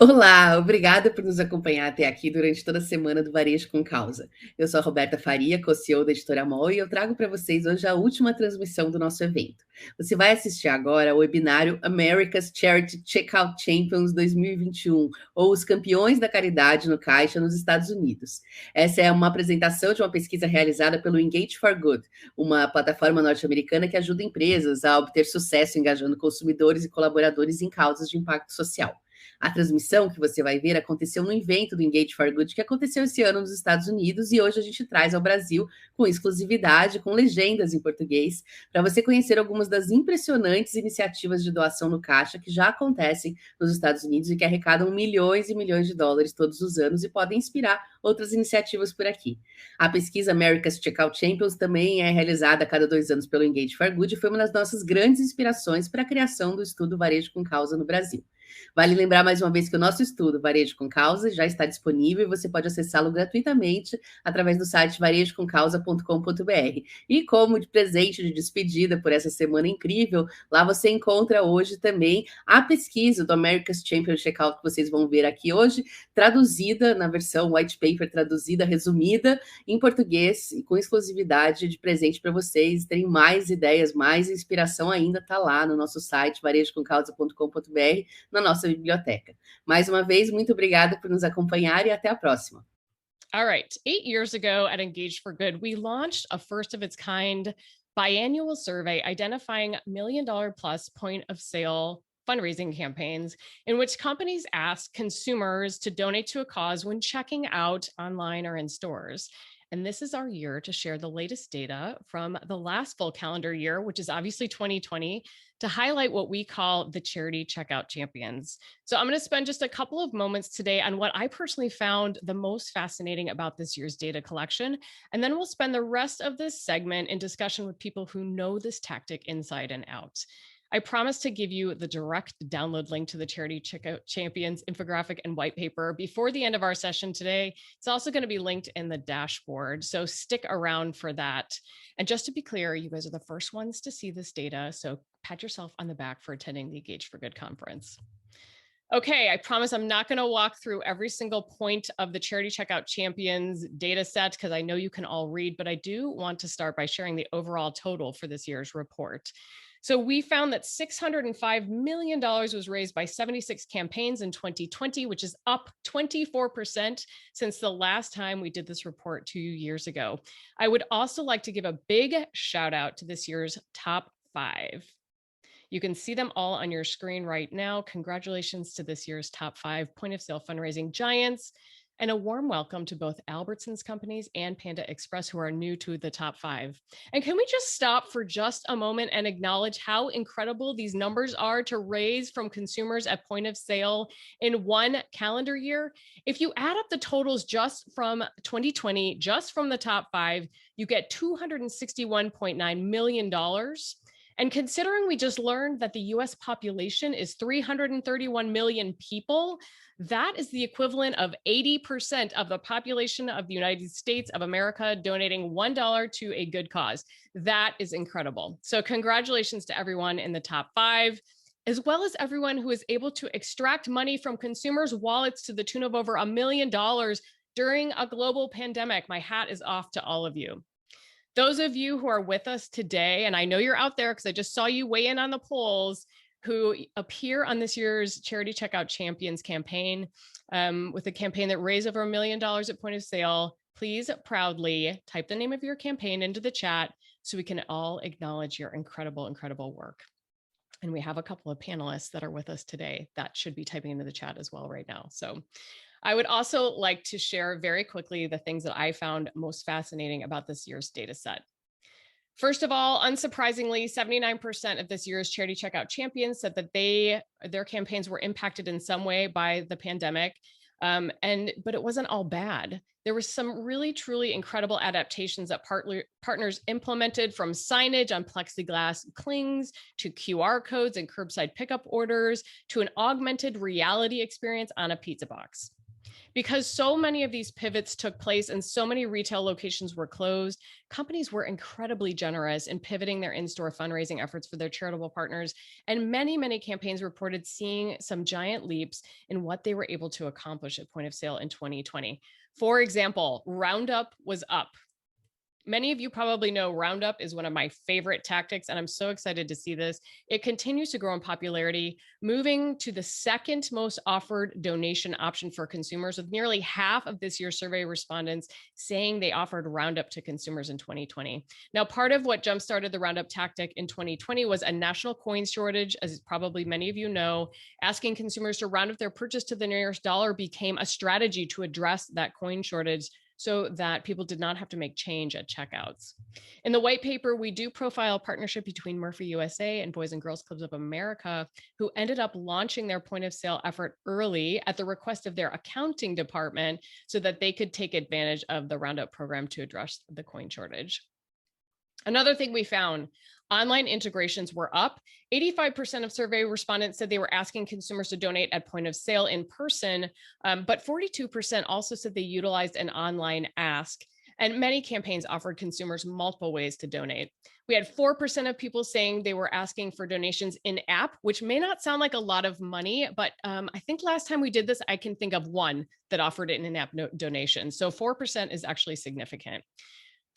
Olá, obrigada por nos acompanhar até aqui durante toda a semana do Varejo com Causa. Eu sou a Roberta Faria, co-CEO da Editora Mol, e eu trago para vocês hoje a última transmissão do nosso evento. Você vai assistir agora ao webinário America's Charity Checkout Champions 2021, ou os campeões da caridade no caixa nos Estados Unidos. Essa é uma apresentação de uma pesquisa realizada pelo Engage for Good, uma plataforma norte-americana que ajuda empresas a obter sucesso engajando consumidores e colaboradores em causas de impacto social. A transmissão que você vai ver aconteceu no evento do Engage for Good, que aconteceu esse ano nos Estados Unidos, e hoje a gente traz ao Brasil com exclusividade, com legendas em português, para você conhecer algumas das impressionantes iniciativas de doação no caixa que já acontecem nos Estados Unidos e que arrecadam milhões e milhões de dólares todos os anos e podem inspirar outras iniciativas por aqui. A pesquisa America's Checkout Champions também é realizada a cada 2 anos pelo Engage for Good e foi uma das nossas grandes inspirações para a criação do estudo Varejo com Causa no Brasil. Vale lembrar mais uma vez que o nosso estudo Varejo com Causa já está disponível e você pode acessá-lo gratuitamente através do site varejocomcausa.com.br. E como de presente de despedida por essa semana incrível, lá você encontra hoje também a pesquisa do America's Champion Checkout que vocês vão ver aqui hoje, traduzida na versão white paper, traduzida, resumida em português e com exclusividade de presente para vocês terem mais ideias, mais inspiração ainda, está lá no nosso site varejocomcausa.com.br, na nossa biblioteca. Mais uma vez, muito obrigada por nos acompanhar e até a próxima. All right. 8 years ago at Engage for Good, we launched a first of its kind biannual survey identifying $1 million plus point of sale fundraising campaigns in which companies asked consumers to donate to a cause when checking out online or in stores. And this is our year to share the latest data from the last full calendar year, which is obviously 2020, to highlight what we call the charity checkout champions. So I'm going to spend just a couple of moments today on what I personally found the most fascinating about this year's data collection. And then we'll spend the rest of this segment in discussion with people who know this tactic inside and out. I promise to give you the direct download link to the Charity Checkout Champions infographic and white paper before the end of our session today. It's also going to be linked in the dashboard, so stick around for that. And just to be clear, you guys are the first ones to see this data, so pat yourself on the back for attending the Engage for Good conference. Okay, I promise I'm not going to walk through every single point of the Charity Checkout Champions data set because I know you can all read, but I do want to start by sharing the overall total for this year's report. So we found that $605 million was raised by 76 campaigns in 2020, which is up 24% since the last time we did this report 2 years ago. I would also like to give a big shout out to this year's top 5. You can see them all on your screen right now. Congratulations to this year's top 5 point of sale fundraising giants, and a warm welcome to both Albertsons companies and Panda Express who are new to the top 5. And can we just stop for just a moment and acknowledge how incredible these numbers are to raise from consumers at point of sale in one calendar year? If you add up the totals just from 2020, just from the top 5, you get $261.9 million. And considering we just learned that the US population is 331 million people, that is the equivalent of 80% of the population of the United States of America donating $1 to a good cause. That is incredible. So congratulations to everyone in the top 5, as well as everyone who is able to extract money from consumers' wallets to the tune of over $1 million during a global pandemic. My hat is off to all of you. Those of you who are with us today, and I know you're out there because I just saw you weigh in on the polls, who appear on this year's Charity Checkout Champions campaign with a campaign that raised over $1 million at point of sale, please proudly type the name of your campaign into the chat so we can all acknowledge your incredible, incredible work. And we have a couple of panelists that are with us today that should be typing into the chat as well right now. So I would also like to share very quickly the things that I found most fascinating about this year's data set. First of all, unsurprisingly, 79% of this year's Charity Checkout Champions said that their campaigns were impacted in some way by the pandemic, but it wasn't all bad. There were some really, truly incredible adaptations that partners implemented, from signage on plexiglass clings to QR codes and curbside pickup orders to an augmented reality experience on a pizza box. Because so many of these pivots took place and so many retail locations were closed, companies were incredibly generous in pivoting their in-store fundraising efforts for their charitable partners. And many, many campaigns reported seeing some giant leaps in what they were able to accomplish at point of sale in 2020. For example, Roundup was up. Many of you probably know Roundup is one of my favorite tactics, and I'm so excited to see this. It continues to grow in popularity, moving to the second most offered donation option for consumers, with nearly half of this year's survey respondents saying they offered Roundup to consumers in 2020. Now, part of what jumpstarted the Roundup tactic in 2020 was a national coin shortage, as probably many of you know. Asking consumers to round up their purchase to the nearest dollar became a strategy to address that coin shortage, so that people did not have to make change at checkouts. In the white paper, we do profile a partnership between Murphy USA and Boys and Girls Clubs of America, who ended up launching their point of sale effort early at the request of their accounting department so that they could take advantage of the Roundup program to address the coin shortage. Another thing we found, online integrations were up. 85% of survey respondents said they were asking consumers to donate at point of sale in person, but 42% also said they utilized an online ask. And many campaigns offered consumers multiple ways to donate. We had 4% of people saying they were asking for donations in app, which may not sound like a lot of money, but I think last time we did this, I can think of one that offered it in an app donation. So 4% is actually significant.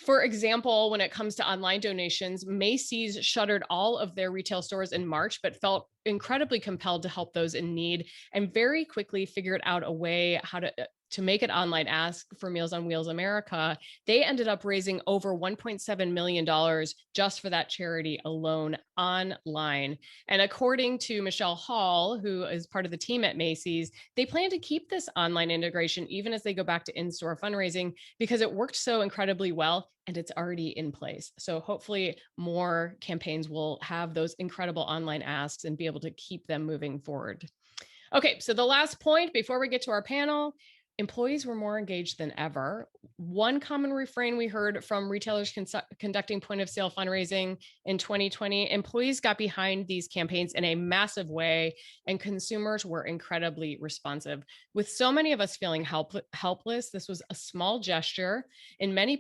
For example, when it comes to online donations, Macy's shuttered all of their retail stores in March, but felt incredibly compelled to help those in need and very quickly figured out a way how to make an online ask for Meals on Wheels America. They ended up raising over $1.7 million just for that charity alone online. And according to Michelle Hall, who is part of the team at Macy's, they plan to keep this online integration even as they go back to in-store fundraising because it worked so incredibly well and it's already in place. So hopefully more campaigns will have those incredible online asks and be able to keep them moving forward. Okay, so the last point before we get to our panel, employees were more engaged than ever. One common refrain we heard from retailers conducting point of sale fundraising in 2020, employees got behind these campaigns in a massive way, and consumers were incredibly responsive. With so many of us feeling helpless, this was a small gesture, in many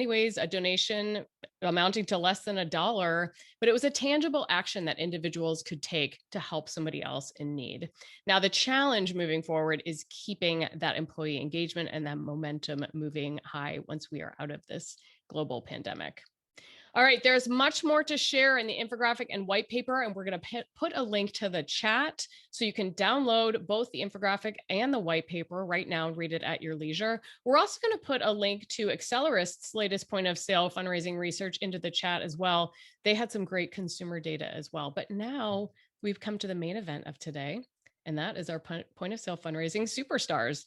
ways, a donation amounting to less than $1, but it was a tangible action that individuals could take to help somebody else in need. Now, the challenge moving forward is keeping that employee engagement and that momentum moving high once we are out of this global pandemic. All right, there's much more to share in the infographic and white paper, and we're going to put a link to the chat so you can download both the infographic and the white paper right now and read it at your leisure. We're also going to put a link to Accelerist's latest point of sale fundraising research into the chat as well. They had some great consumer data as well. But now we've come to the main event of today, and that is our point of sale fundraising superstars.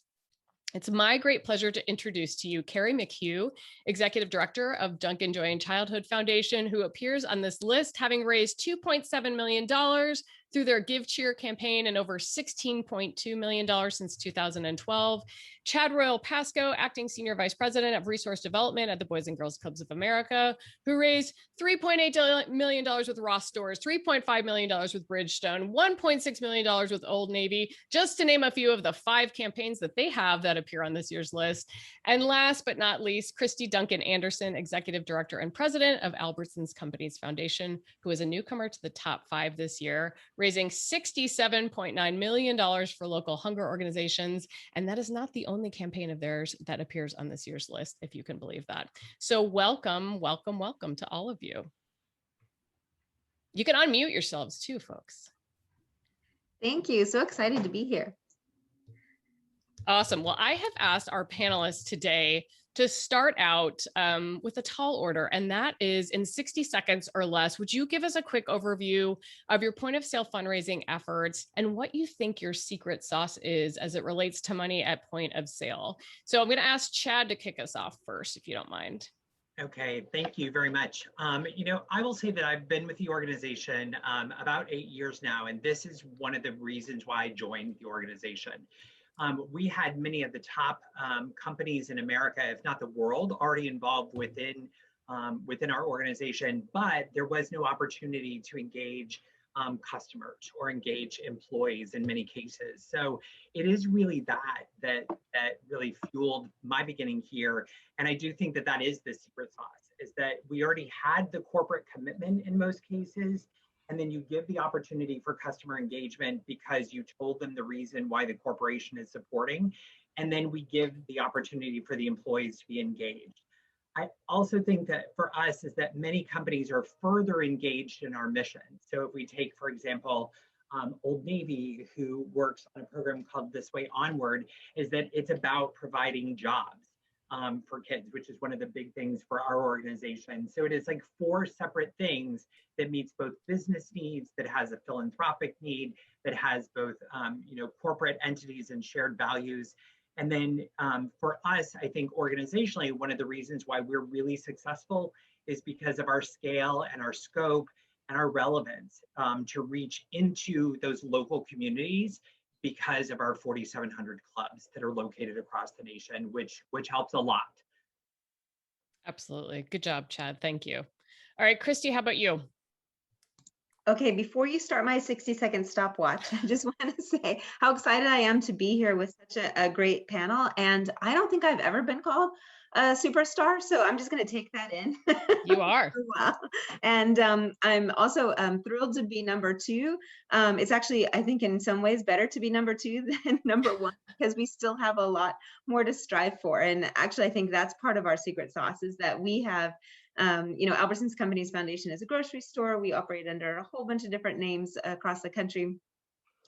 It's my great pleasure to introduce to you Carrie McHugh, Executive Director of Duncan Joy and Childhood Foundation, who appears on this list, having raised $2.7 million through their Give Cheer campaign and over $16.2 million since 2012. Chad Royal Pasco, Acting Senior Vice President of Resource Development at the Boys and Girls Clubs of America, who raised $3.8 million with Ross Stores, $3.5 million with Bridgestone, $1.6 million with Old Navy, just to name a few of the 5 campaigns that they have that appear on this year's list. And last but not least, Christy Duncan Anderson, Executive Director and President of Albertsons Companies Foundation, who is a newcomer to the top 5 this year, raising $67.9 million for local hunger organizations. And that is not the only campaign of theirs that appears on this year's list, if you can believe that. So welcome, welcome, welcome to all of you. You can unmute yourselves too, folks. Thank you. So excited to be here. Awesome. Well, I have asked our panelists today to start out with a tall order, and that is in 60 seconds or less. Would you give us a quick overview of your point of sale fundraising efforts and what you think your secret sauce is as it relates to money at point of sale? So I'm going to ask Chad to kick us off first, if you don't mind. Okay, thank you very much. I will say that I've been with the organization about 8 years now, and this is one of the reasons why I joined the organization. We had many of the top companies in America, if not the world, already involved within our organization, but there was no opportunity to engage customers or engage employees in many cases. So it is really that really fueled my beginning here. And I do think that is the secret sauce, is that we already had the corporate commitment in most cases. And then you give the opportunity for customer engagement because you told them the reason why the corporation is supporting. And then we give the opportunity for the employees to be engaged. I also think that for us is that many companies are further engaged in our mission. So if we take, for example, Old Navy, who works on a program called This Way Onward, is that it's about providing jobs for kids, which is one of the big things for our organization. So it is like 4 separate things that meets both business needs, that has a philanthropic need, that has both corporate entities and shared values. And then for us, I think organizationally, one of the reasons why we're really successful is because of our scale and our scope and our relevance to reach into those local communities because of our 4,700 clubs that are located across the nation, which helps a lot. Absolutely. Good job, Chad. Thank you. All right, Christy, how about you? Okay, before you start my 60-second stopwatch, I just want to say how excited I am to be here with such a great panel. And I don't think I've ever been called a superstar, so I'm just going to take that in. You are. Wow. And I'm also thrilled to be number 2. It's actually, I think, in some ways better to be number 2 than number 1 because we still have a lot more to strive for. And actually, I think that's part of our secret sauce is that we have Albertsons Companies Foundation is a grocery store. We operate under a whole bunch of different names across the country.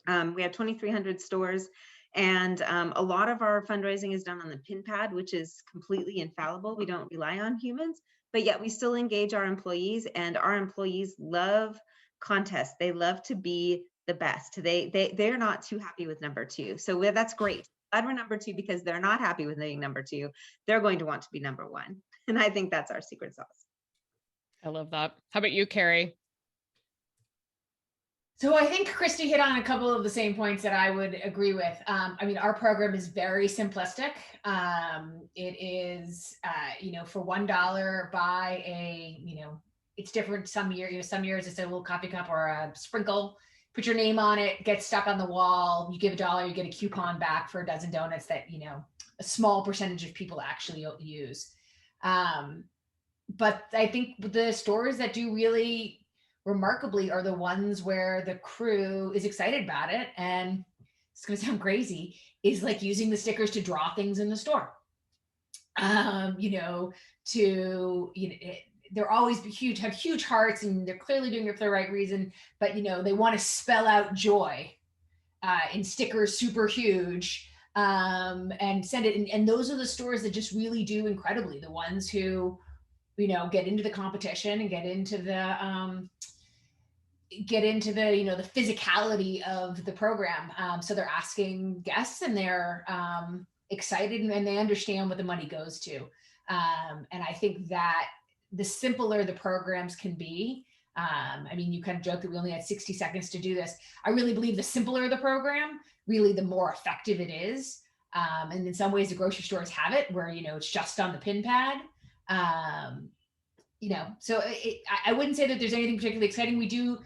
We have 2,300 stores, and a lot of our fundraising is done on the pin pad, which is completely infallible. We don't rely on humans, but yet we still engage our employees, and our employees love contests. They love to be the best. They're not too happy with number 2. So that's great. Glad we're number 2 because they're not happy with being number 2. They're going to want to be number 1. And I think that's our secret sauce. I love that. How about you, Carrie? So I think Christy hit on a couple of the same points that I would agree with. I mean, our program is very simplistic. It is, for $1, buy it's different some year. Some years it's a little coffee cup or a sprinkle. Put your name on it, get stuck on the wall. You give $1, you get a coupon back for a dozen donuts that a small percentage of people actually use. But I think the stores that do really remarkably are the ones where the crew is excited about it. And it's going to sound crazy, is like using the stickers to draw things in the store. They're always have huge hearts and they're clearly doing it for the right reason, but they want to spell out joy in stickers super huge and send it. And those are the stores that just really do incredibly. The ones who, get into the competition and get into the the physicality of the program. So they're asking guests and they're excited and they understand what the money goes to. And I think that the simpler the programs can be, you kind of joke that we only had 60 seconds to do this. I really believe the simpler the program, really the more effective it is. And in some ways the grocery stores have it where, it's just on the pin pad. So I wouldn't say that there's anything particularly exciting. We do,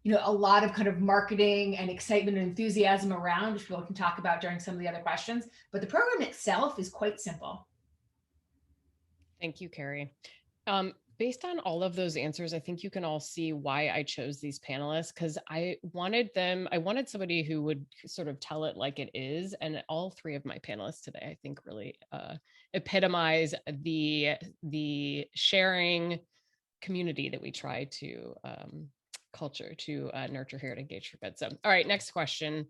a lot of kind of marketing and excitement and enthusiasm around, which people can talk about during some of the other questions, but the program itself is quite simple. Thank you, Carrie. Based on all of those answers, I think you can all see why I chose these panelists, because I wanted somebody who would sort of tell it like it is. And all 3 of my panelists today, I think really epitomize the sharing community that we try to culture to nurture here at Engage for Good. So, all right, next question.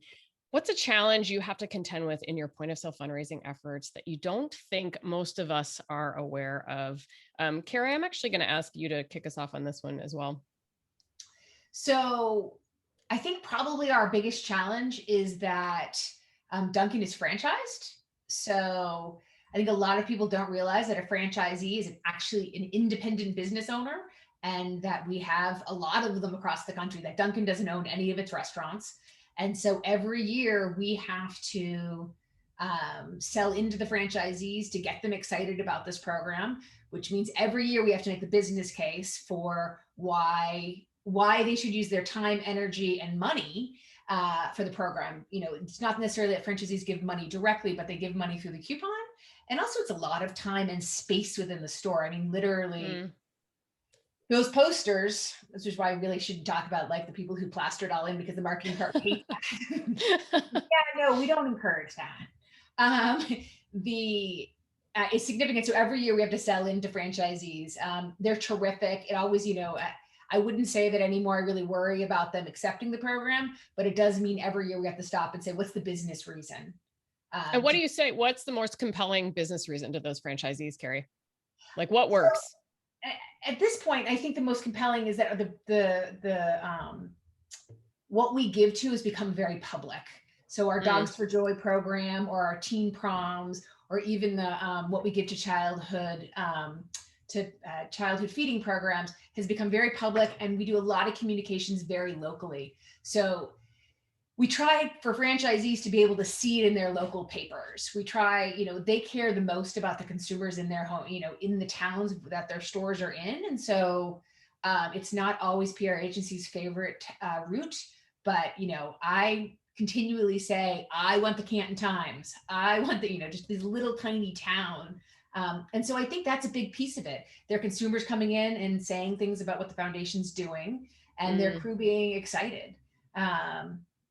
What's a challenge you have to contend with in your point of sale fundraising efforts that you don't think most of us are aware of? Carrie, I'm actually going to ask you to kick us off on this one as well. So I think probably our biggest challenge is that Duncan is franchised. So I think a lot of people don't realize that a franchisee is actually an independent business owner, and that we have a lot of them across the country, that Duncan doesn't own any of its restaurants. And so every year we have to sell into the franchisees to get them excited about this program, which means every year we have to make the business case for why why they should use their time, energy, and money for the program. You know, it's not necessarily that franchisees give money directly, but they give money through the coupon. And also it's a lot of time and space within the store. I mean, literally those posters, which is why I really should talk about like the people who plastered all in, because the marketing part hates that. Yeah, no, we don't encourage that. It's significant. So every year we have to sell into franchisees. They're terrific. It always, you know, I wouldn't say that anymore. I really worry about them accepting the program, but it does mean every year we have to stop and say, what's the business reason? And what do you say? What's the most compelling business reason to those franchisees, Carrie? Like what works? So, at this point, I think the most compelling is that what we give to has become very public. So our Dogs for Joy program, or our teen proms, or even the what we give to childhood feeding programs has become very public, and we do a lot of communications very locally. So we try for franchisees to be able to see it in their local papers. We try, you know, they care the most about the consumers in their home, you know, in the towns that their stores are in. And so it's not always PR agency's favorite route, but, you know, I continually say, I want the Canton Times. I want the, you know, just this little tiny town. And so I think that's a big piece of it. There are consumers coming in and saying things about what the foundation's doing, and their crew being excited.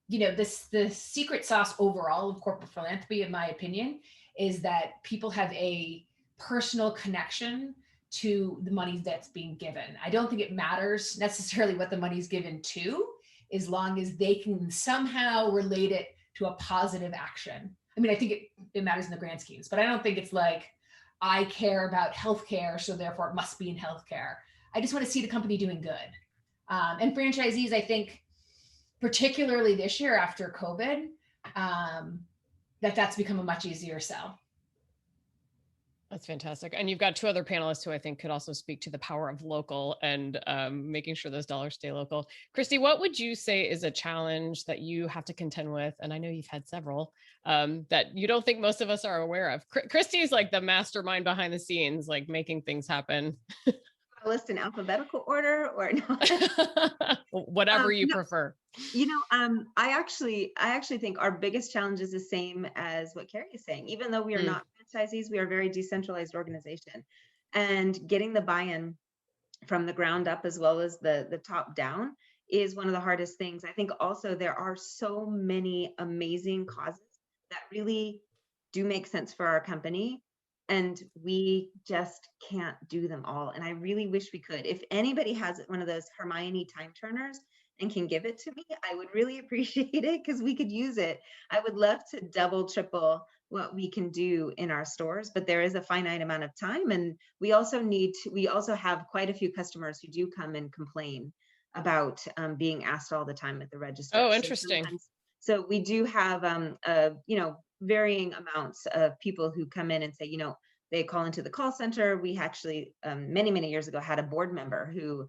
You know, the secret sauce overall of corporate philanthropy, in my opinion, is that people have a personal connection to the money that's being given. I don't think it matters necessarily what the money's given to, as long as they can somehow relate it to a positive action. I mean, I think it matters in the grand schemes, but I don't think it's like, I care about healthcare, so therefore it must be in healthcare. I just want to see the company doing good. And franchisees, I think, particularly this year after COVID, that's become a much easier sell. That's fantastic. And you've got two other panelists who I think could also speak to the power of local and making sure those dollars stay local. Christy, what would you say is a challenge that you have to contend with? And I know you've had several that you don't think most of us are aware of. Christy is like the mastermind behind the scenes, like making things happen. List in alphabetical order or not? Whatever you prefer. You know, I actually think our biggest challenge is the same as what Carrie is saying. Even though we are not franchisees, we are a very decentralized organization, and getting the buy-in from the ground up as well as the top down is one of the hardest things. I think also there are so many amazing causes that really do make sense for our company, and we just can't do them all. And I really wish we could. If anybody has one of those Hermione time turners and can give it to me, I would really appreciate it, because we could use it. I would love to double, triple what we can do in our stores, but there is a finite amount of time. And we also have quite a few customers who do come and complain about being asked all the time at the register. Oh, interesting. So we do have, you know, varying amounts of people who come in and say, you know, they call into the call center. We actually, many years ago, had a board member who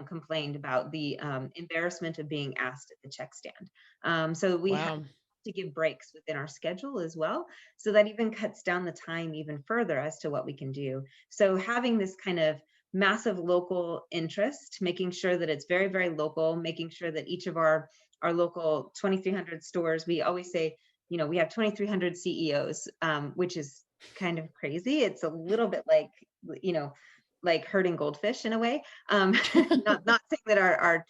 complained about the embarrassment of being asked at the check stand. So we have to give breaks within our schedule as well. So that even cuts down the time even further as to what we can do. So having this kind of massive local interest, making sure that it's very, very local, making sure that each of our local 2,300 stores, we always say, you know, we have 2,300 CEOs, which is kind of crazy. It's a little bit like, you know, like herding goldfish in a way. Not saying that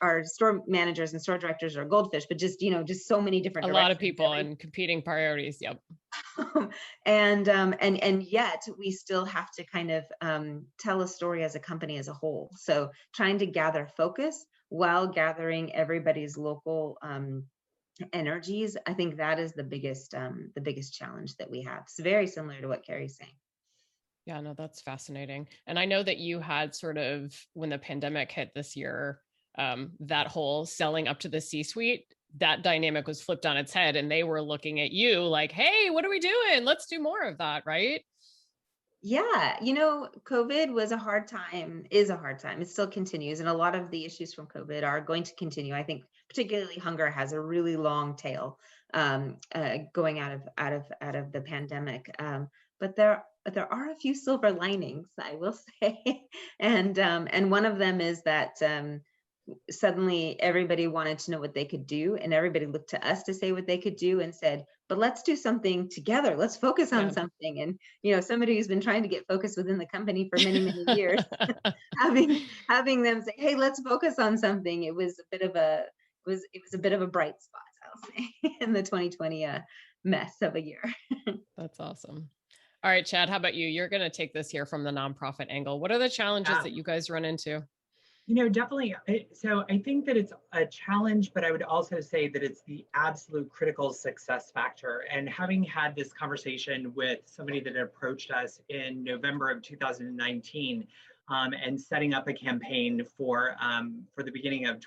our store managers and store directors are goldfish, but just, you know, just so many different lot of people and competing priorities. Yep. And yet we still have to kind of tell a story as a company as a whole. So trying to gather focus while gathering everybody's local energies, I think that is the biggest challenge that we have. It's very similar to what Carrie's saying. Yeah, no, that's fascinating. And I know that you had sort of, when the pandemic hit this year, that whole selling up to the C-suite, that dynamic was flipped on its head, and they were looking at you like, hey, what are we doing? Let's do more of that, right? Yeah, you know, COVID was a hard time, is a hard time. It still continues. And a lot of the issues from COVID are going to continue. I think particularly hunger has a really long tail going out of the pandemic. But there are a few silver linings, I will say. And one of them is that suddenly everybody wanted to know what they could do, and everybody looked to us to say what they could do and said, but let's do something together. Let's focus on something. And, you know, somebody who's been trying to get focus within the company for many, many years, having them say, hey, let's focus on something. It was a bit of a, it was a bit of a bright spot, I'll say, in the 2020 mess of a year. That's awesome. All right, Chad, how about you? You're going to take this here from the nonprofit angle. What are the challenges that you guys run into? You know, definitely. So I think that it's a challenge, but I would also say that it's the absolute critical success factor. And having had this conversation with somebody that approached us in November of 2019, and setting up a campaign for the beginning of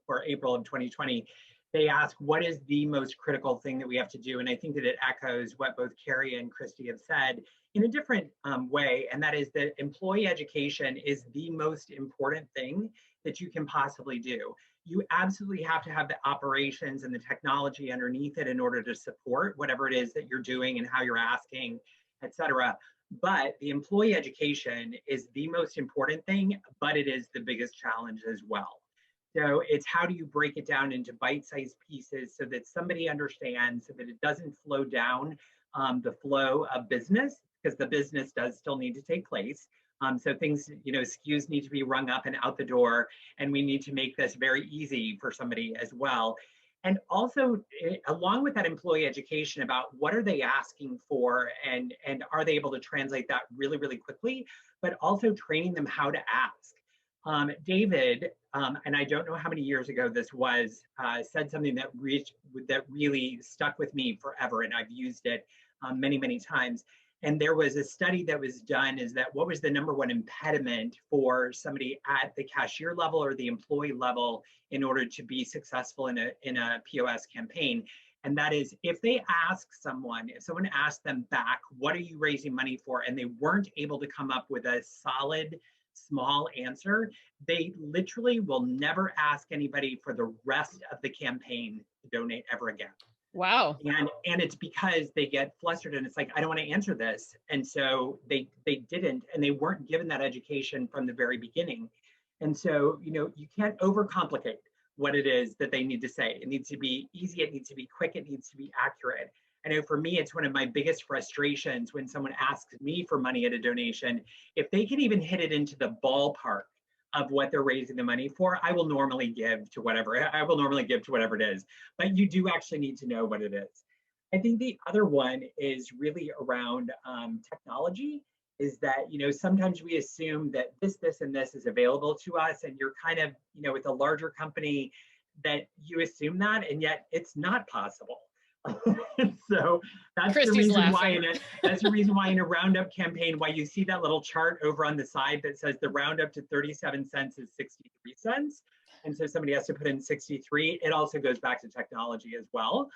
for April of 2020, they ask, what is the most critical thing that we have to do? And I think that it echoes what both Carrie and Christy have said in a different way, and that is that employee education is the most important thing that you can possibly do. You absolutely have to have the operations and the technology underneath it in order to support whatever it is that you're doing and how you're asking, et cetera. But the employee education is the most important thing, but it is the biggest challenge as well. So it's how do you break it down into bite-sized pieces so that somebody understands, so that it doesn't flow down the flow of business, because the business does still need to take place. So things, you know, SKUs need to be rung up and out the door, and we need to make this very easy for somebody as well. And also, along with that employee education about what are they asking for, and are they able to translate that really, really quickly, but also training them how to ask. David, and I don't know how many years ago this was, said something that really stuck with me forever, and I've used it many, many times. And there was a study that was done, is that what was the number one impediment for somebody at the cashier level or the employee level in order to be successful in a POS campaign? And that is, if someone asked them back, what are you raising money for? And they weren't able to come up with a solid, small answer, they literally will never ask anybody for the rest of the campaign to donate ever again. Wow. And it's because they get flustered and it's like, I don't want to answer this. And so they didn't, and they weren't given that education from the very beginning. And so, you know, you can't overcomplicate what it is that they need to say. It needs to be easy, it needs to be quick, it needs to be accurate. I know for me, it's one of my biggest frustrations when someone asks me for money at a donation. If they can even hit it into the ballpark of what they're raising the money for, I will normally give to whatever it is. But you do actually need to know what it is. I think the other one is really around technology, is that, you know, sometimes we assume that this, and this is available to us, and you're kind of, you know, with a larger company that you assume that, and yet it's not possible. So that's the reason why in a roundup campaign, why you see that little chart over on the side that says the roundup to 37 cents is 63 cents. And so somebody has to put in 63. It also goes back to technology as well.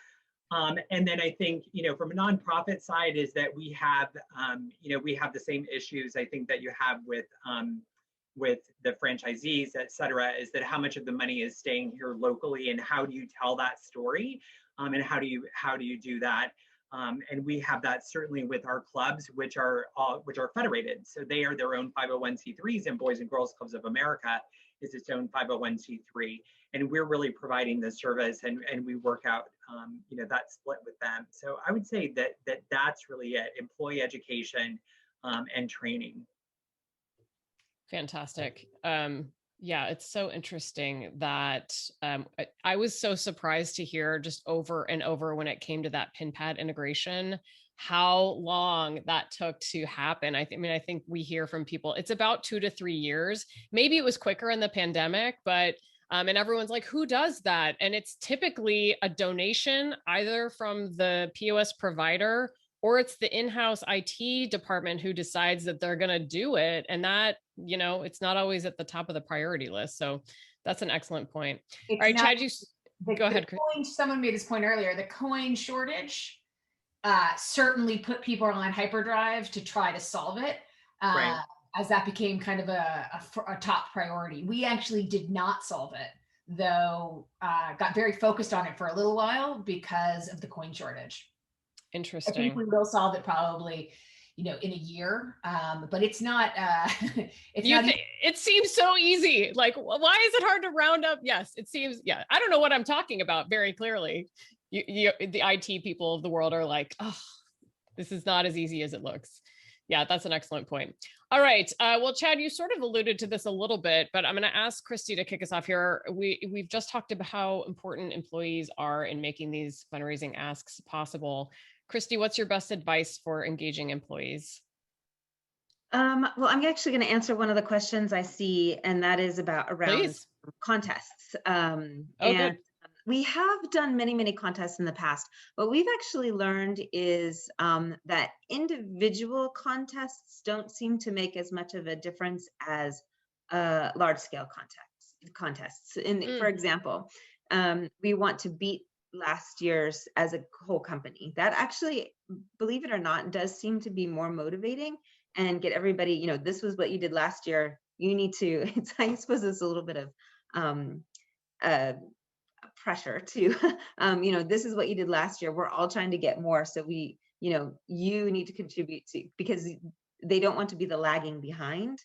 And then I think, you know, from a nonprofit side is that we have, you know, we have the same issues I think that you have with the franchisees, et cetera, is that how much of the money is staying here locally, and how do you tell that story? And how do you do that? And we have that certainly with our clubs, which are federated. So they are their own 501c3s, and Boys and Girls Clubs of America is its own 501c3. And we're really providing the service, and we work out, you know, that split with them. So I would say that's really it: employee education and training. Fantastic. Yeah, it's so interesting that I was so surprised to hear just over and over when it came to that pin pad integration, how long that took to happen. I think we hear from people, it's about 2 to 3 years. Maybe it was quicker in the pandemic, but and everyone's like, who does that? And it's typically a donation either from the POS provider, or it's the in-house IT department who decides that they're going to do it. And that, you know, it's not always at the top of the priority list. So that's an excellent point. All right, Chad, go ahead. Someone made this point earlier. The coin shortage certainly put people on hyperdrive to try to solve it, right, as that became kind of a top priority. We actually did not solve it, though got very focused on it for a little while because of the coin shortage. Interesting. I think we will solve it probably in a year. But it's not, it's not. It seems so easy. Like, why is it hard to round up? Yes, it seems, yeah. I don't know what I'm talking about very clearly. The IT people of the world are like, oh, this is not as easy as it looks. Yeah, that's an excellent point. All right. Well, Chad, you sort of alluded to this a little bit, but I'm going to ask Christy to kick us off here. We've just talked about how important employees are in making these fundraising asks possible. Christy, what's your best advice for engaging employees? Well, I'm actually going to answer one of the questions I see, and that is around Please. contests. Good. We have done many contests in the past. What we've actually learned is that individual contests don't seem to make as much of a difference as large-scale contests. For example, we want to beat last year's as a whole company. That actually, believe it or not, does seem to be more motivating and get everybody, this was what you did last year. You need to, I suppose it's a little bit of pressure to, this is what you did last year. We're all trying to get more. So you need to contribute to, because they don't want to be the lagging behind.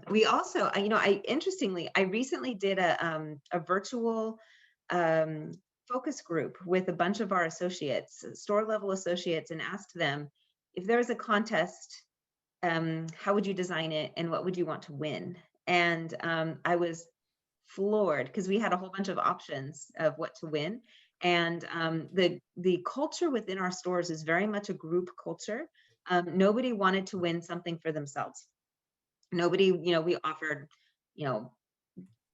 We also, interestingly, I recently did a virtual focus group with a bunch of our associates, store level associates, and asked them, if there was a contest, how would you design it and what would you want to win? And I was floored because we had a whole bunch of options of what to win. And the culture within our stores is very much a group culture. Nobody wanted to win something for themselves. Nobody, we offered,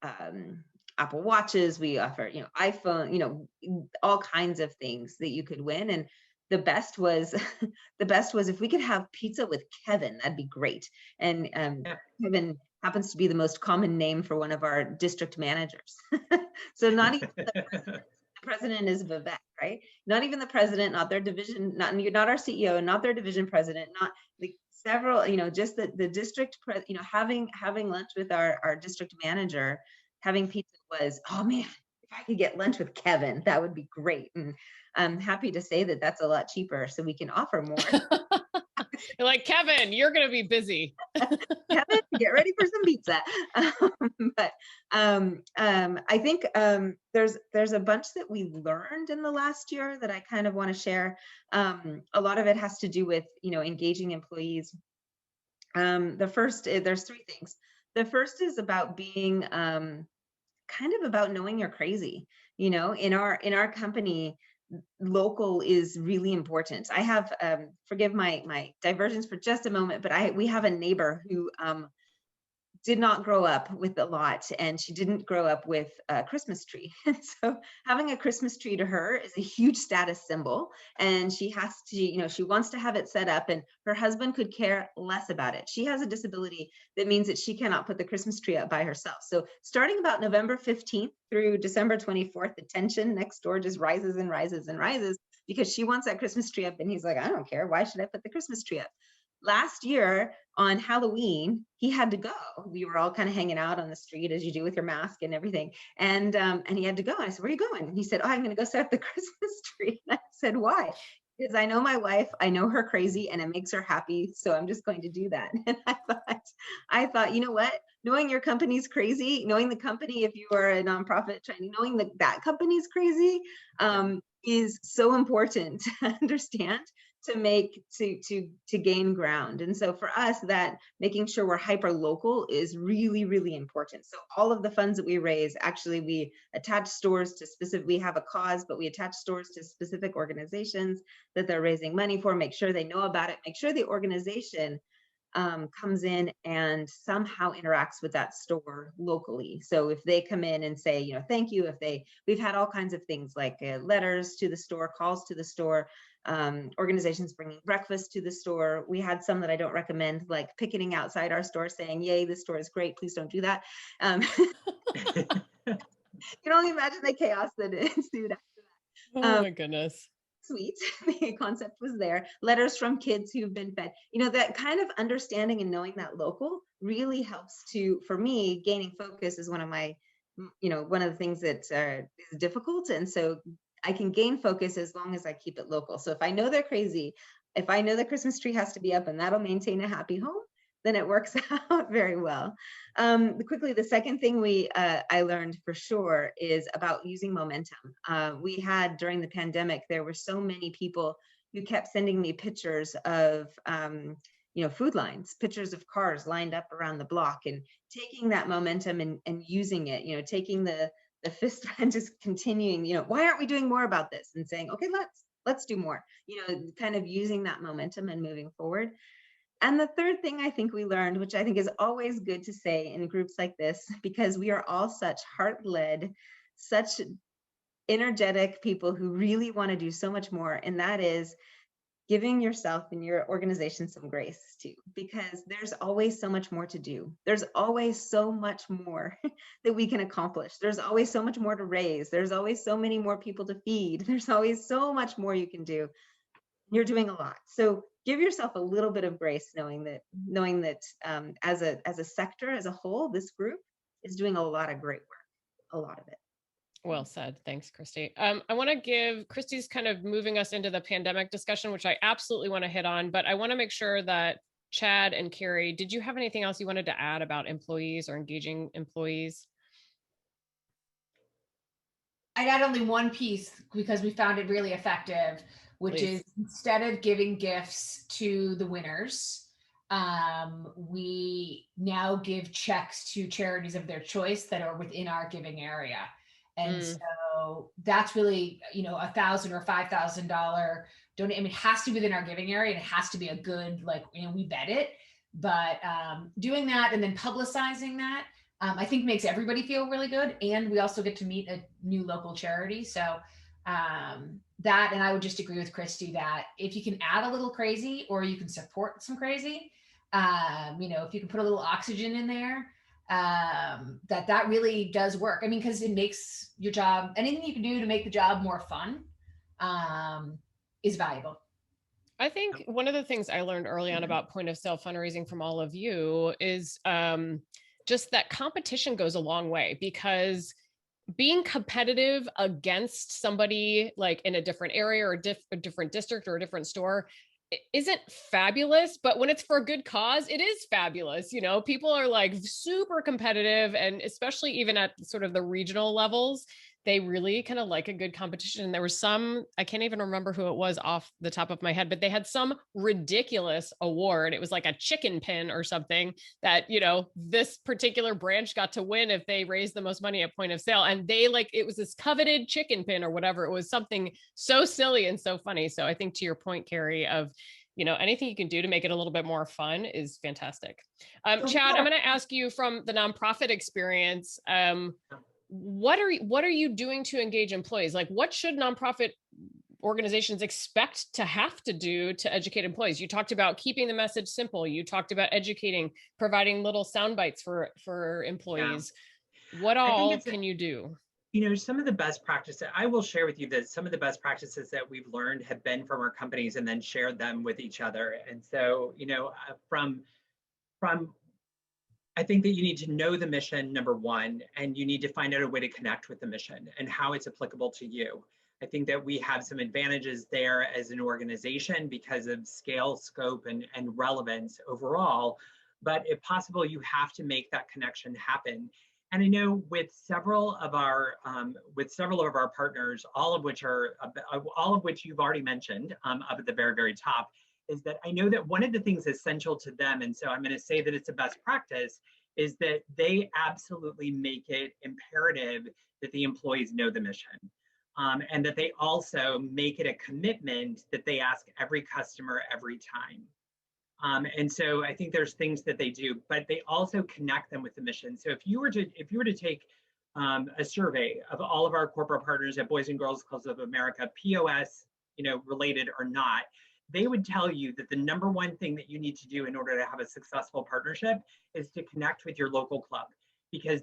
Apple Watches, we offered, iPhone, all kinds of things that you could win. And the best was if we could have pizza with Kevin, that'd be great. And Kevin happens to be the most common name for one of our district managers. So not even the president is Vivek, right? Not even the president, not their division, not our CEO, not their division president, not the several, just the district, having lunch with our district manager, having pizza was, oh man, if I could get lunch with Kevin, that would be great. And I'm happy to say that that's a lot cheaper, so we can offer more. You're like, Kevin, you're going to be busy. Kevin, get ready for some pizza. But I think there's a bunch that we learned in the last year that I kind of want to share. A lot of it has to do with, engaging employees. There's three things. The first is about being kind of about knowing you're crazy. In our company, local is really important. I have, forgive my diversions for just a moment, but we have a neighbor who did not grow up with a lot, and she didn't grow up with a Christmas tree. So having a Christmas tree to her is a huge status symbol, and she has to, she wants to have it set up, and her husband could care less about it. She has a disability that means that she cannot put the Christmas tree up by herself. So starting about November 15th through December 24th, the tension next door just rises and rises and rises because she wants that Christmas tree up, and he's like, I don't care. Why should I put the Christmas tree up? Last year on Halloween, he had to go. We were all kind of hanging out on the street as you do with your mask and everything. And he had to go. And I said, where are you going? And he said, oh, I'm going to go set up the Christmas tree. And I said, why? Because I know my wife, I know her crazy and it makes her happy. So I'm just going to do that. And I thought, you know what? Knowing your company's crazy, knowing the company, if you are a nonprofit, knowing that company's crazy is so important to understand, to gain ground. And so for us, that making sure we're hyper local is really, really important. So all of the funds that we raise, actually we attach stores to we have a cause, but we attach stores to specific organizations that they're raising money for, make sure they know about it, make sure the organization comes in and somehow interacts with that store locally. So if they come in and say, thank you, we've had all kinds of things like letters to the store, calls to the store, organizations bringing breakfast to the store. We had some that I don't recommend, like picketing outside our store saying, yay, this store is great, please don't do that. You can only imagine the chaos that ensued after that. Oh my goodness. Sweet. The concept was there. Letters from kids who've been fed. That kind of understanding and knowing that local really helps for me, gaining focus is one of my, one of the things that is difficult. And so I can gain focus as long as I keep it local. So if I know they're crazy, if I know the Christmas tree has to be up and that'll maintain a happy home, then it works out very well. Quickly, the second thing I learned for sure is about using momentum. We had, during the pandemic, there were so many people who kept sending me pictures of food lines, pictures of cars lined up around the block, and taking that momentum and using it, taking the fist and just continuing, why aren't we doing more about this? And saying, okay, let's do more, kind of using that momentum and moving forward. And the third thing I think we learned, which I think is always good to say in groups like this, because we are all such heart-led, such energetic people who really want to do so much more, and that is giving yourself and your organization some grace too, because there's always so much more to do. There's always so much more that we can accomplish. There's always so much more to raise. There's always so many more people to feed. There's always so much more you can do. You're doing a lot. So give yourself a little bit of grace, knowing that as a sector, as a whole, this group is doing a lot of great work, a lot of it. Well said. Thanks, Christy. I want to give Christy's kind of moving us into the pandemic discussion, which I absolutely want to hit on, but I want to make sure that Chad and Carrie, did you have anything else you wanted to add about employees or engaging employees? I'd add only one piece because we found it really effective, which is instead of giving gifts to the winners, we now give checks to charities of their choice that are within our giving area. And so that's really, $1,000 or $5,000 donate. I mean, it has to be within our giving area, and it has to be a good, we vet it. But doing that and then publicizing that, I think makes everybody feel really good. And we also get to meet a new local charity. So that, and I would just agree with Christy that if you can add a little crazy or you can support some crazy, if you can put a little oxygen in there, that really does work. I mean, because it makes your job, anything you can do to make the job more fun is valuable. I think one of the things I learned early on about point of sale fundraising from all of you is just that competition goes a long way, because being competitive against somebody like in a different area or a different district or a different store isn't fabulous, but when it's for a good cause, it is fabulous. People are like super competitive, and especially even at sort of the regional levels, they really kind of like a good competition. There was some, I can't even remember who it was off the top of my head, but they had some ridiculous award. It was like a chicken pin or something that, this particular branch got to win if they raised the most money at point of sale. And it was this coveted chicken pin or whatever. It was something so silly and so funny. So I think to your point, Carrie, of anything you can do to make it a little bit more fun is fantastic. Chad, I'm going to ask you from the nonprofit experience, what are you doing to engage employees? Like, what should nonprofit organizations expect to have to do to educate employees? You talked about keeping the message simple. You talked about educating, providing little sound bites for employees. Yeah. What all can you do? Some of the best practices, I will share with you that some of the best practices that we've learned have been from our companies and then shared them with each other. And so, from I think that you need to know the mission, number one, and you need to find out a way to connect with the mission and how it's applicable to you. I think that we have some advantages there as an organization because of scale, scope, and relevance overall. But if possible, you have to make that connection happen. And I know with several of our partners, all of which you've already mentioned up at the very, very top, is that I know that one of the things essential to them, and so I'm going to say that it's a best practice, is that they absolutely make it imperative that the employees know the mission, and that they also make it a commitment that they ask every customer every time. And so I think there's things that they do, but they also connect them with the mission. So if you were to take a survey of all of our corporate partners at Boys and Girls Clubs of America, POS, related or not, they would tell you that the number one thing that you need to do in order to have a successful partnership is to connect with your local club, because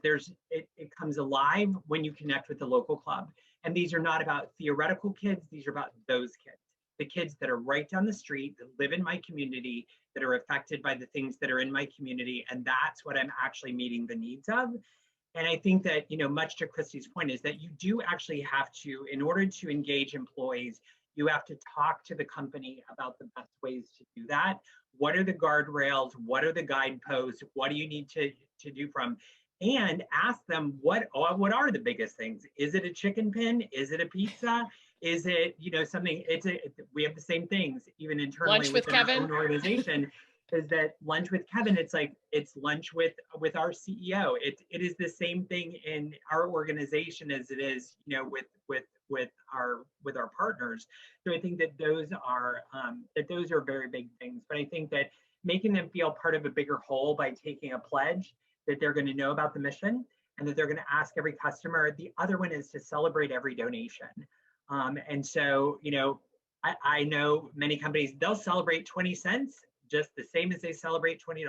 it comes alive when you connect with the local club. And these are not about theoretical kids, these are about those kids, the kids that are right down the street, that live in my community, that are affected by the things that are in my community. And that's what I'm actually meeting the needs of. And I think that, much to Christy's point, is that you do actually have to, in order to engage employees, You have to talk to the company about the best ways to do that. What are the guardrails? What are the guideposts? What do you need to do from? And ask them what are the biggest things? Is it a chicken pin? Is it a pizza? Is it, something? We have the same things even internally Lunch with within our Kevin. own organization. Is that lunch with Kevin? It's like it's lunch with our CEO. It is the same thing in our organization as it is, with our partners. So I think that those are very big things. But I think that making them feel part of a bigger whole by taking a pledge that they're going to know about the mission and that they're going to ask every customer. The other one is to celebrate every donation. And so, I know many companies, they'll celebrate 20 cents just the same as they celebrate $20.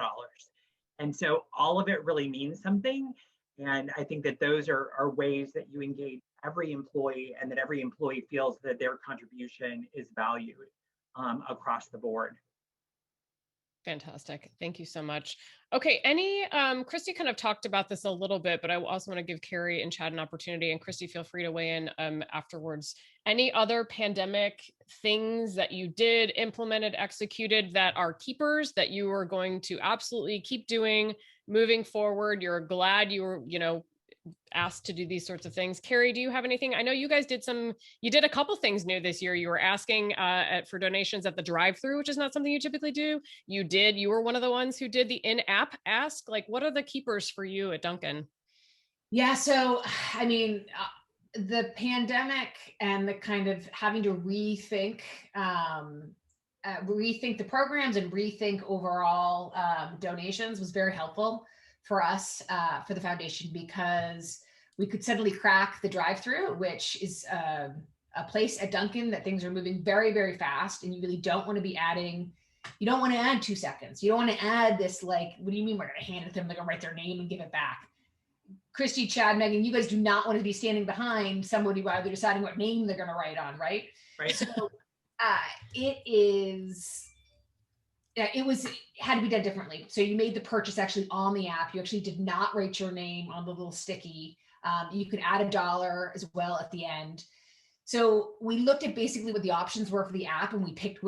And so all of it really means something. And I think that those are ways that you engage every employee and that every employee feels that their contribution is valued across the board. Fantastic. Thank you so much. Okay. Christy kind of talked about this a little bit, but I also want to give Carrie and Chad an opportunity, and Christy, feel free to weigh in afterwards. Any other pandemic things that you did, implemented, executed that are keepers that you are going to absolutely keep doing moving forward? You're glad you were, asked to do these sorts of things. Carrie, do you have anything? I know you guys you did a couple things new this year. You were asking for donations at the drive-through, which is not something you typically do. You were one of the ones who did the in-app ask. Like, what are the keepers for you at Duncan? Yeah, so, the pandemic and the kind of having to rethink the programs and rethink overall donations was very helpful for us, for the foundation, because we could suddenly crack the drive-through, which is a place at Duncan that things are moving very, very fast, and you really don't want to be adding. You don't want to add 2 seconds. You don't want to add this, like, what do you mean we're going to hand it to them? They're going to write their name and give it back. Christy, Chad, Megan, you guys do not want to be standing behind somebody while they're deciding what name they're going to write on, right? Right. So it had to be done differently. So you made the purchase actually on the app. You actually did not write your name on the little sticky. You could add $1 as well at the end. So we looked at basically what the options were for the app, and we picked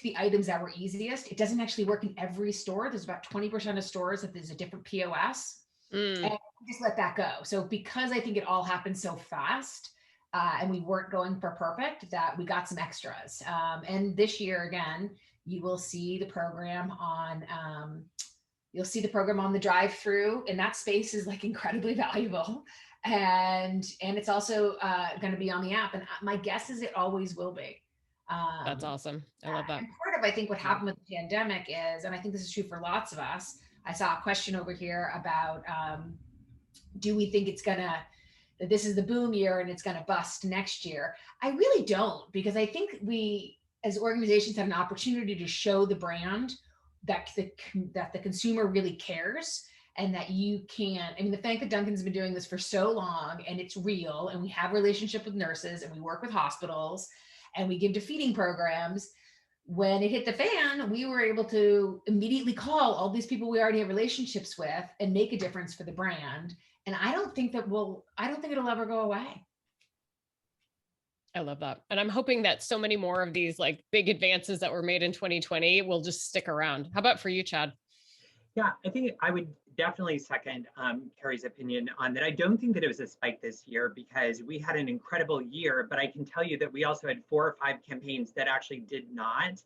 the items that were easiest. It doesn't actually work in every store. There's about 20% of stores that there's a different POS. And we just let that go. So because I think it all happened so fast, and we weren't going for perfect, that we got some extras. And this year, again, you will see the program on the drive-through, and that space is like incredibly valuable. And it's also going to be on the app. And my guess is it always will be. That's awesome. I love that. And part of, I think, what happened with the pandemic is, and I think this is true for lots of us, I saw a question over here about, do we think that this is the boom year and it's going to bust next year? I really don't, because I think we, as organizations, have an opportunity to show the brand that the consumer really cares, and that you can, the fact that Duncan's been doing this for so long and it's real, and we have a relationship with nurses and we work with hospitals and we give to feeding programs. When it hit the fan, we were able to immediately call all these people we already have relationships with and make a difference for the brand. And I don't think it'll ever go away. I love that. And I'm hoping that so many more of these like big advances that were made in 2020 will just stick around. How about for you, Chad? Yeah, I think I would definitely second Carrie's opinion on that. I don't think that it was a spike this year because we had an incredible year, but I can tell you that we also had 4 or 5 campaigns that actually did not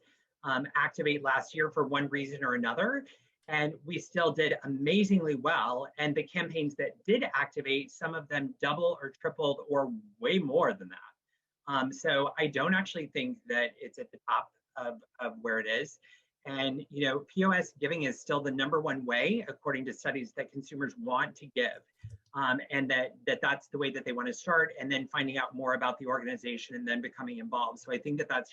activate last year for one reason or another. And we still did amazingly well. And the campaigns that did activate, some of them double or tripled or way more than that. So I don't actually think that it's at the top of where it is. And, POS giving is still the #1 way, according to studies, that consumers want to give. And that's the way that they want to start, and then finding out more about the organization and then becoming involved. So I think that that's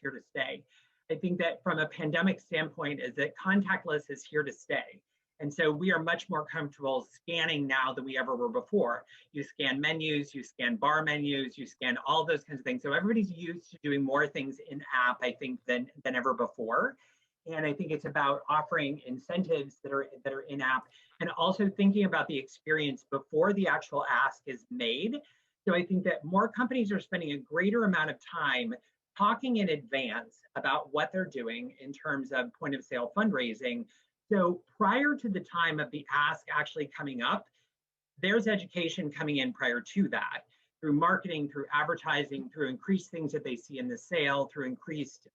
here to stay. I think that from a pandemic standpoint is that contactless is here to stay. And so we are much more comfortable scanning now than we ever were before. You scan menus, you scan bar menus, you scan all those kinds of things. So everybody's used to doing more things in app, I think, than ever before. And I think it's about offering incentives that are in app, and also thinking about the experience before the actual ask is made, So I think that more companies are spending a greater amount of time talking in advance about what they're doing in terms of point of sale fundraising. So prior to the time of the ask actually coming up, there's education coming in prior to that, through marketing, through advertising, through increased things that they see in the sale, through increased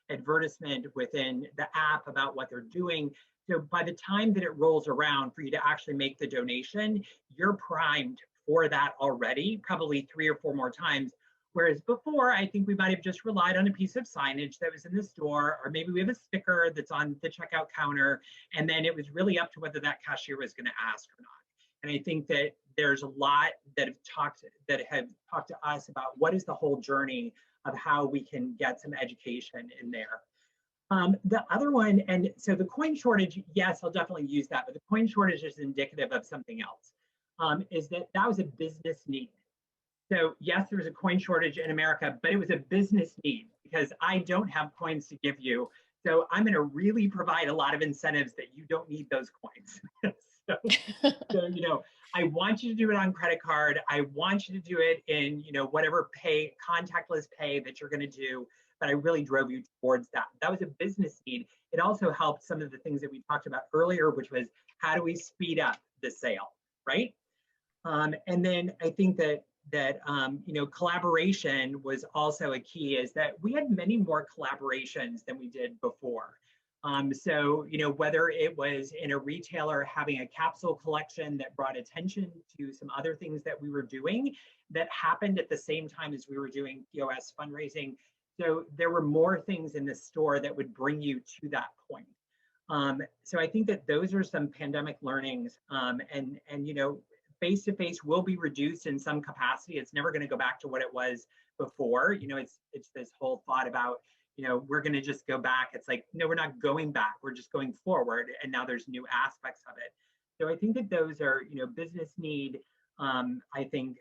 advertisement within the app about what they're doing. So by the time that it rolls around for you to actually make the donation, you're primed for that already, probably 3 or 4 more times. Whereas before, I think we might have just relied on a piece of signage that was in the store, or maybe we have a sticker that's on the checkout counter, and then it was really up to whether that cashier was going to ask or not. And I think that there's a lot that have talked to us about what is the whole journey of how we can get some education in there. The other one, and so the coin shortage, yes, I'll definitely use that, but the coin shortage is indicative of something else, is that was a business need. So yes, there was a coin shortage in America, but it was a business need because I don't have coins to give you. So I'm going to really provide a lot of incentives that you don't need those coins. So, you know, I want you to do it on credit card. I want you to do it in, you know, whatever contactless pay that you're going to do. But I really drove you towards that. That was a business need. It also helped some of the things that we talked about earlier, which was how do we speed up the sale, right? And then I think that you know, collaboration was also a key, is that we had many more collaborations than we did before. So, you know, whether it was in a retailer having a capsule collection that brought attention to some other things that we were doing that happened at the same time as we were doing POS fundraising. So there were more things in the store that would bring you to that point. So I think that those are some pandemic learnings, and you know, face-to-face will be reduced in some capacity. It's never going to go back to what it was before. You know, it's this whole thought about, you know, we're going to just go back. It's like, no, we're not going back. We're just going forward. And now there's new aspects of it. So I think that those are, you know, business need. I think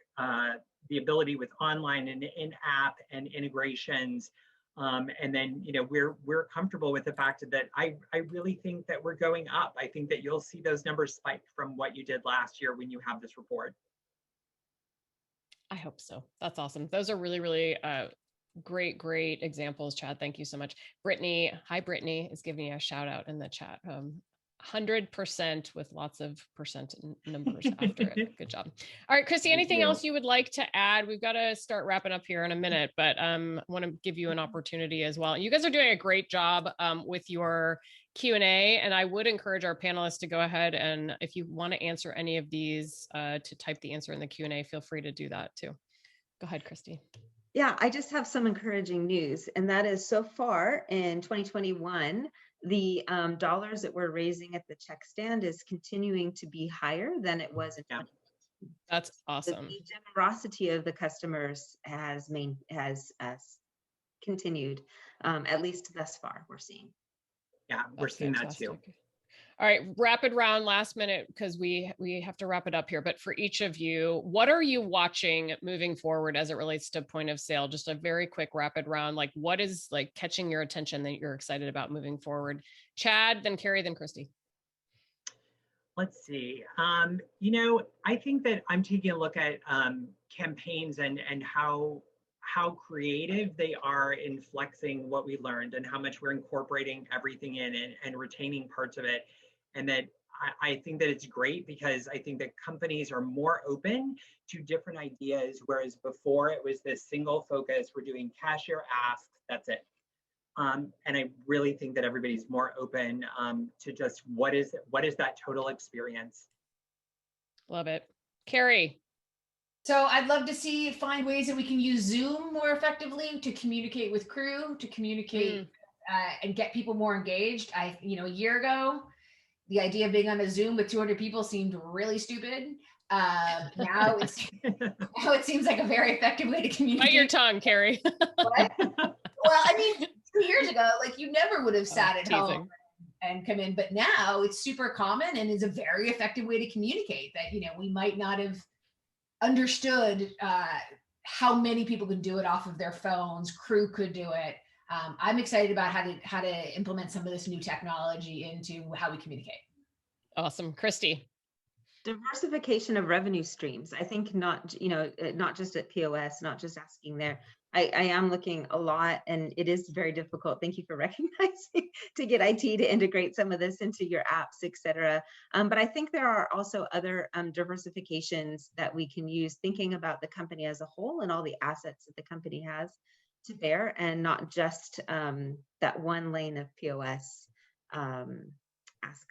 the ability with online and in-app and integrations. And then, you know, we're comfortable with the fact that I really think that we're going up. I think that you'll see those numbers spike from what you did last year when you have this report. I hope so. That's awesome. Those are really, really great examples, Chad. Thank you so much. Brittany, hi, Brittany, is giving you a shout out in the chat. 100% with lots of percent numbers after it. Good job. All right, Christy, anything else you would like to add? We've got to start wrapping up here in a minute, but want to give you an opportunity as well. You guys are doing a great job with your Q&A, and I would encourage our panelists to go ahead and if you want to answer any of these, to type the answer in the Q&A, feel free to do that too. Go ahead, Christy. Yeah, I just have some encouraging news, and that is so far in 2021, the dollars that we're raising at the check stand is continuing to be higher than it was in 2020. That's awesome. The generosity of the customers has continued, at least thus far, we're seeing. Yeah, we're seeing that too. All right, rapid round, last minute, because we have to wrap it up here. But for each of you, what are you watching moving forward as it relates to point of sale? Just a very quick rapid round. Like, what is like catching your attention that you're excited about moving forward? Chad, then Carrie, then Christy. Let's see. You know, I think that I'm taking a look at campaigns and how creative they are in flexing what we learned and how much we're incorporating everything in and retaining parts of it. And that I think that it's great because I think that companies are more open to different ideas, whereas before it was this single focus, we're doing cashier asks, that's it. And I really think that everybody's more open to just what is that total experience. Love it. Carrie. So I'd love to find ways that we can use Zoom more effectively to communicate with crew, to communicate and get people more engaged. A year ago, the idea of being on a Zoom with 200 people seemed really stupid. Now it seems like a very effective way to communicate. Bite your tongue, Carrie. What? Well, I mean, 2 years ago, like you never would have sat at home and come in, but now it's super common and is a very effective way to communicate that, we might not have understood how many people can do it off of their phones. Crew could do it. I'm excited about how to implement some of this new technology into how we communicate. Awesome. Christy. Diversification of revenue streams. I think not, not just at POS, not just asking there. I am looking a lot, and it is very difficult. Thank you for recognizing to get IT to integrate some of this into your apps, etc. But I think there are also other diversifications that we can use, thinking about the company as a whole and all the assets that the company has to bear, and not just that one lane of POS ask.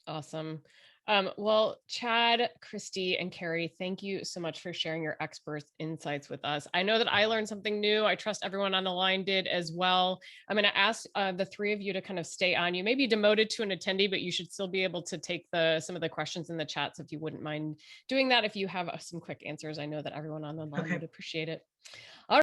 Awesome. Well, Chad, Christy, and Carrie, thank you so much for sharing your expert insights with us. I know that I learned something new. I trust everyone on the line did as well. I'm going to ask the three of you to kind of stay on. You may be demoted to an attendee, but you should still be able to take some of the questions in the chat. So if you wouldn't mind doing that, if you have some quick answers, I know that everyone on the line would appreciate it. All